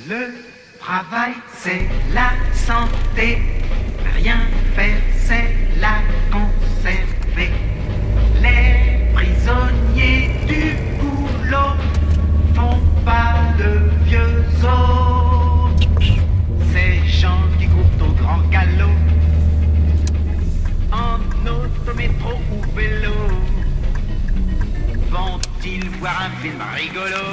Le travail, c'est la santé. Rien faire, c'est la conserver. Les prisonniers du boulot font pas de vieux os. Ces gens qui courent au grand galop, en auto, métro ou vélo, vont-ils voir un film rigolo?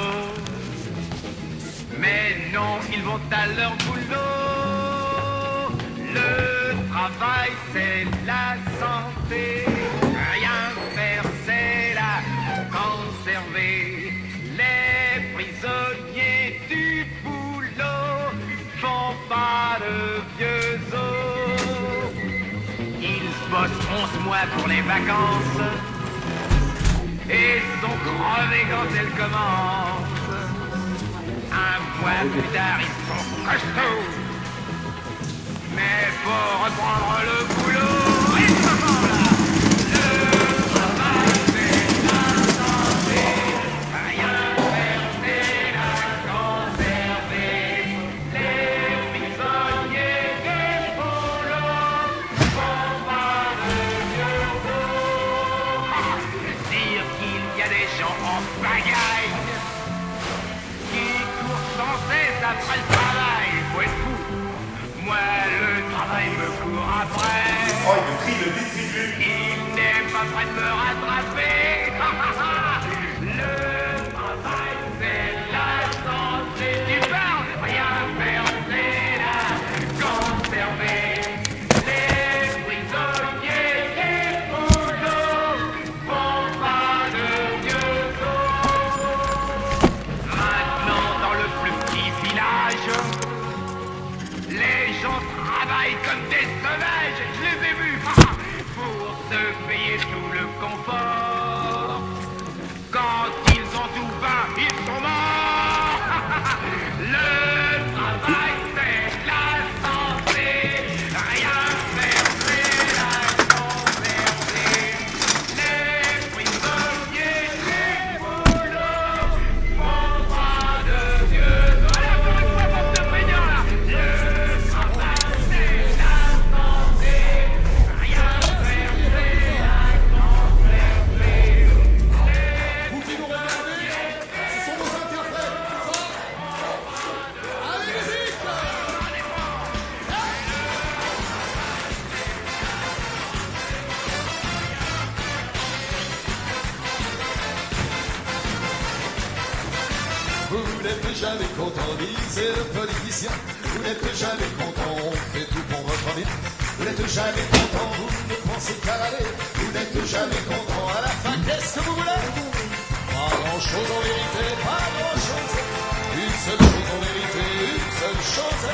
Mais non, ils vont à leur boulot. Le travail, c'est la santé. Rien faire, c'est la conserver. Les prisonniers du boulot font pas de vieux os. Ils bossent 11 mois pour les vacances et sont crevés quand elles commencent. Un mois plus tard, ils sont costauds. Mais faut reprendre le boulot. Et comment là? Le travail, c'est la santé. Rien faire, c'est la conserver. Les prisonniers des boulots font pas de vieux os. Dire qu'il y a des gens en pagaille sans cesse après le travail, faut être fou. Moi, le travail me court après. Oh, il crie le distribue. Il n'est pas prêt de me rattraper. Le travail, c'est la santé. Tu parles, rien faire, c'est la conserver. Les prisonniers des boulots font pas de vieux os. Maintenant, dans le plus petit village, les gens travaillent comme des sauvages, je les ai vus, pour se payer tout le confort. Quand ils ont tout vain, ils sont morts. Le travail, c'est la santé. Rien faire, c'est la conserver. Les prisonniers des boulots font pas de vieux os. Allez, encore une fois, bande de feignants, là. Le travail, c'est la santé. Rien faire, c'est la conserver. Vous qui nous regardez, ce sont nos interprètes, c'est ça? Allez, musique! Vous n'êtes jamais content, disait le politicien. Vous n'êtes jamais content, on fait tout pour votre bien. Vous n'êtes jamais content, vous ne pensez qu'à l'aller. Vous n'êtes jamais content, à la fin, qu'est-ce que vous voulez? Pas grand-chose en vérité, pas grand-chose. Une seule chose en vérité, une seule chose.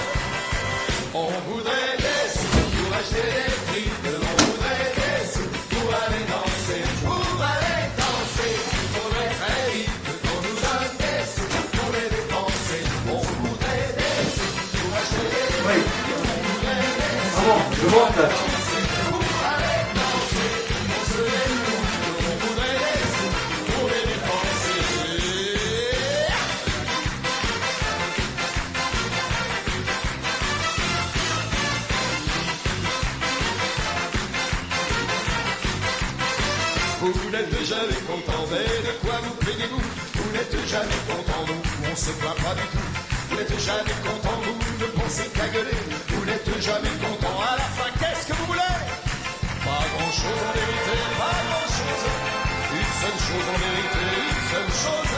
On voudrait des sous pour acheter des frites. On voudrait des sous pour aller danser. Pour aller danser, il faudrait très vite qu'on nous donne des sous pour les dépenser. On voudrait des sous pour acheter des frites. Oui. On voudrait des Ah sous bon, je vois là. pour aller danser. On se dénoue, on voudrait des sous pour les dépenser. Vous n'êtes jamais content, mais de quoi vous plaignez-vous? Vous n'êtes jamais content, nous, on se plaint pas du tout. Vous n'êtes jamais content, vous ne pensez qu'à gueuler. Vous n'êtes jamais content, à la fin, qu'est-ce que vous voulez? Pas grand-chose en vérité, pas grand-chose. Une seule chose en vérité, une seule chose.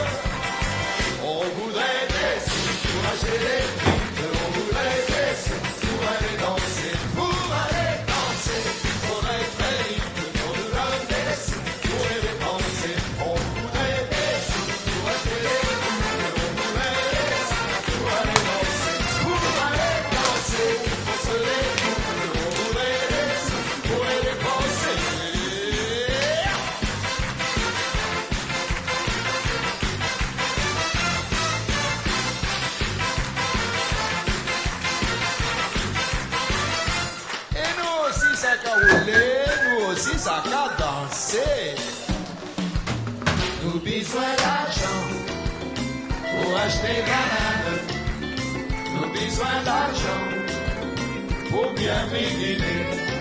On voudrait des sous pour acheter des frites. On voudrait des sous pour aller danser. Pour aller danser, il faudrait très vite qu'on nous donne des sous pour les dépenser. On voudrait des sous pour acheter des frites. On voudrait des sous pour aller danser. Pour aller danser, il faut se défouler. On voudrait des sous pour les dépenser. Et nous aussi, ça qu'a roulé, nous aussi, ça qu'a dansé. Nous besoin d'argent pour acheter banane, besoin d'argent pour bien m'aider.